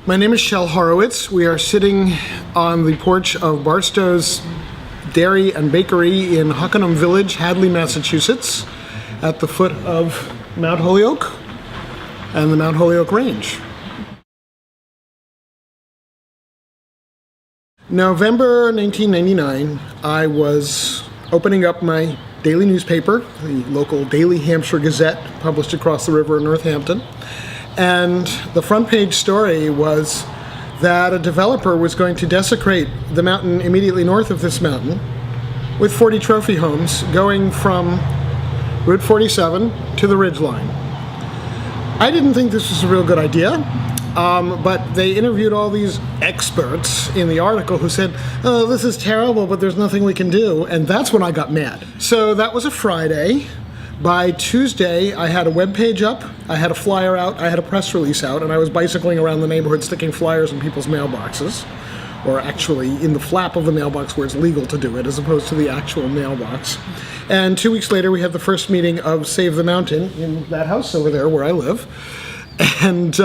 My name is Shel Horowitz. We are sitting on the porch of Barstow's Dairy and Bakery in Hockanum Village, Hadley, Massachusetts, at the foot of Mount Holyoke and the Mount Holyoke Range. November 1999, I was opening up my daily newspaper, the local Daily Hampshire Gazette, published across the river in Northampton. And the front page story was that a developer was going to desecrate the mountain immediately north of this mountain with 40 trophy homes going from Route 47 to the ridgeline. I didn't think this was a real good idea, but they interviewed all these experts in the article who said, oh, this is terrible, but there's nothing we can do. And that's when I got mad. So that was a Friday. By Tuesday, I had a web page up, I had a flyer out, I had a press release out, and I was bicycling around the neighborhood sticking flyers in people's mailboxes, or actually in the flap of the mailbox where it's legal to do it, as opposed to the actual mailbox. And 2 weeks later, we had the first meeting of Save the Mountain in that house over there where I live. And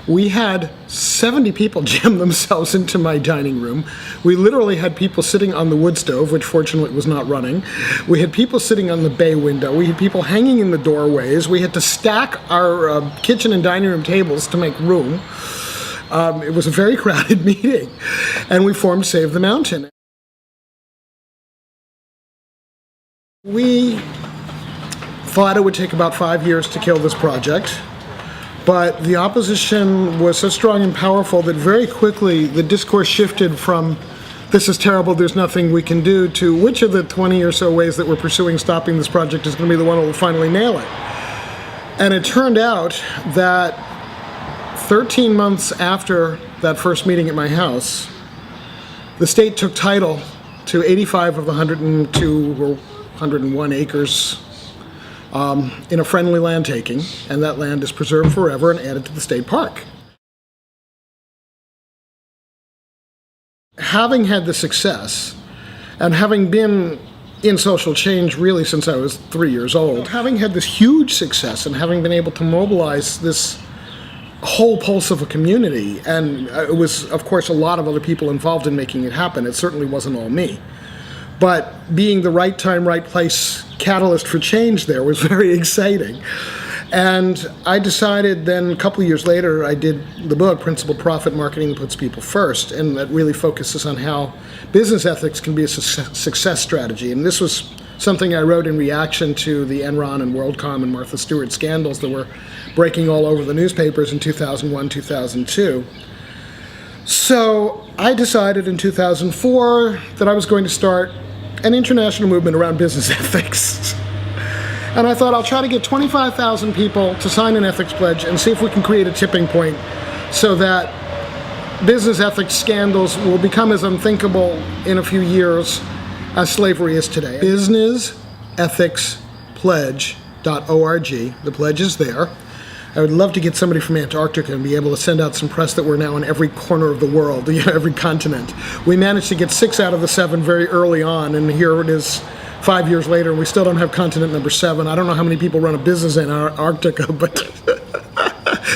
we had 70 people jam themselves into my dining room. We literally had people sitting on the wood stove, which fortunately was not running. We had people sitting on the bay window. We had people hanging in the doorways. We had to stack our kitchen and dining room tables to make room. It was a very crowded meeting. And we formed Save the Mountain. We thought it would take about 5 years to kill this project. But the opposition was so strong and powerful that very quickly the discourse shifted from this is terrible, there's nothing we can do, to which of the 20 or so ways that we're pursuing stopping this project is going to be the one that will finally nail it. And it turned out that 13 months after that first meeting at my house, the state took title to 85 of the 102 or 101 acres in a friendly land taking, and that land is preserved forever and added to the state park. Having had the success, and having been in social change really since I was 3 years old, having had this huge success and having been able to mobilize this whole pulse of a community, and it was, of course, a lot of other people involved in making it happen. It certainly wasn't all me. But being the right time, right place catalyst for change there was very exciting. And I decided then a couple of years later, I did the book, Principled Profit Marketing Puts People First, and that really focuses on how business ethics can be a success strategy. And this was something I wrote in reaction to the Enron and WorldCom and Martha Stewart scandals that were breaking all over the newspapers in 2001, 2002. So I decided in 2004 that I was going to start an international movement around business ethics. And I thought I'll try to get 25,000 people to sign an ethics pledge and see if we can create a tipping point so that business ethics scandals will become as unthinkable in a few years as slavery is today. businessethics.pledge.org. The pledge is there. I would love to get somebody from Antarctica and be able to send out some press that we're now in every corner of the world, every continent. We managed to get 6 out of the 7 very early on, and here it is 5 years later, and we still don't have continent number 7. I don't know how many people run a business in Antarctica, but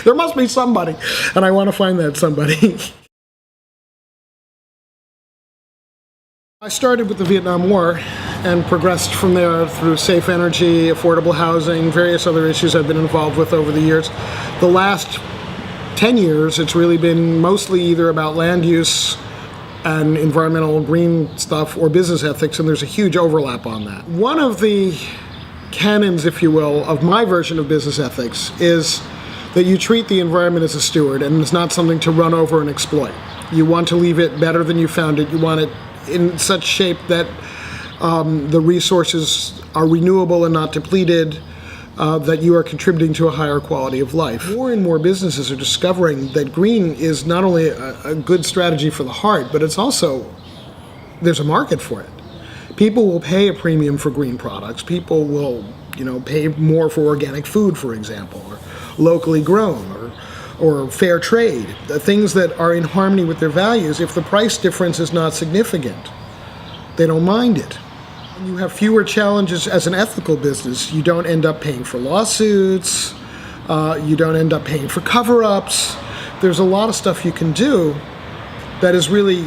there must be somebody, and I want to find that somebody. I started with the Vietnam War and progressed from there through safe energy, affordable housing, various other issues I've been involved with over the years. The last 10 years, it's really been mostly either about land use and environmental green stuff or business ethics, and there's a huge overlap on that. One of the canons, if you will, of my version of business ethics is that you treat the environment as a steward, and it's not something to run over and exploit. You want to leave it better than you found it. You want it in such shape that the resources are renewable and not depleted, that you are contributing to a higher quality of life. More and more businesses are discovering that green is not only a good strategy for the heart, but it's also, there's a market for it. People will pay a premium for green products. People will, pay more for organic food, for example, or locally grown, or fair trade, the things that are in harmony with their values. If the price difference is not significant, they don't mind it. When you have fewer challenges as an ethical business, you don't end up paying for lawsuits, you don't end up paying for cover-ups, there's a lot of stuff you can do that is really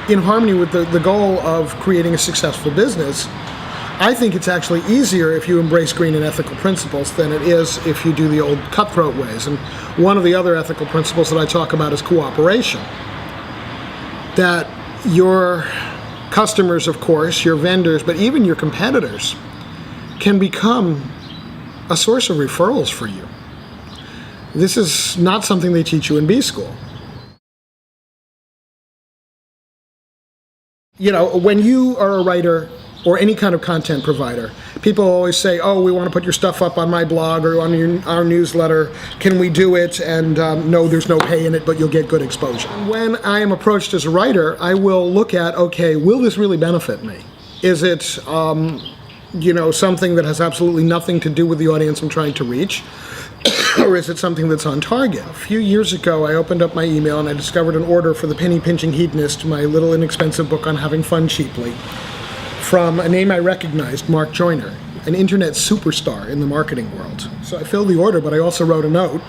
in harmony with the goal of creating a successful business. I think it's actually easier if you embrace green and ethical principles than it is if you do the old cutthroat ways. And one of the other ethical principles that I talk about is cooperation. That your customers, of course, your vendors, but even your competitors can become a source of referrals for you. This is not something they teach you in B school. You know, when you are a writer or any kind of content provider, people always say, oh, we want to put your stuff up on my blog or on our newsletter. Can we do it? And no, there's no pay in it, but you'll get good exposure. When I am approached as a writer, I will look at, okay, will this really benefit me? Is it, you know, something that has absolutely nothing to do with the audience I'm trying to reach? Or is it something that's on target? A few years ago, I opened up my email and I discovered an order for The Penny Pinching Hedonist, my little inexpensive book on having fun cheaply, from a name I recognized, Mark Joyner, an internet superstar in the marketing world. So I filled the order, but I also wrote a note,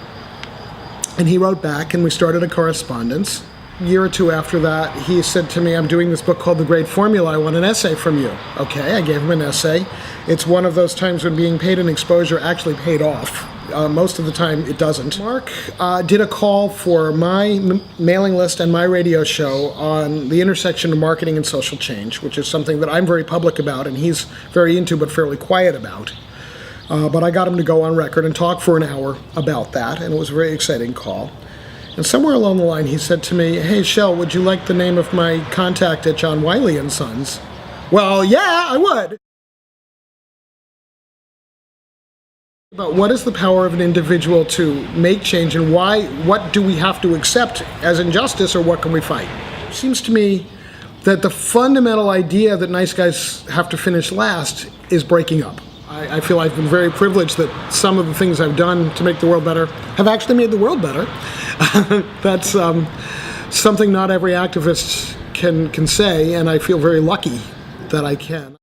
and he wrote back, and we started a correspondence. A year or two after that, he said to me, I'm doing this book called The Great Formula. I want an essay from you. Okay, I gave him an essay. It's one of those times when being paid in exposure actually paid off. Most of the time, it doesn't. Mark did a call for my mailing list and my radio show on the intersection of marketing and social change, which is something that I'm very public about and he's very into but fairly quiet about. But I got him to go on record and talk for an hour about that, and it was a very exciting call. And somewhere along the line, he said to me, hey, Shel, would you like the name of my contact at John Wiley & Sons? Well, yeah, I would. But what is the power of an individual to make change, and why? What do we have to accept as injustice, or what can we fight? It seems to me that the fundamental idea that nice guys have to finish last is breaking up. I feel I've been very privileged that some of the things I've done to make the world better have actually made the world better. That's something not every activist can say, and I feel very lucky that I can.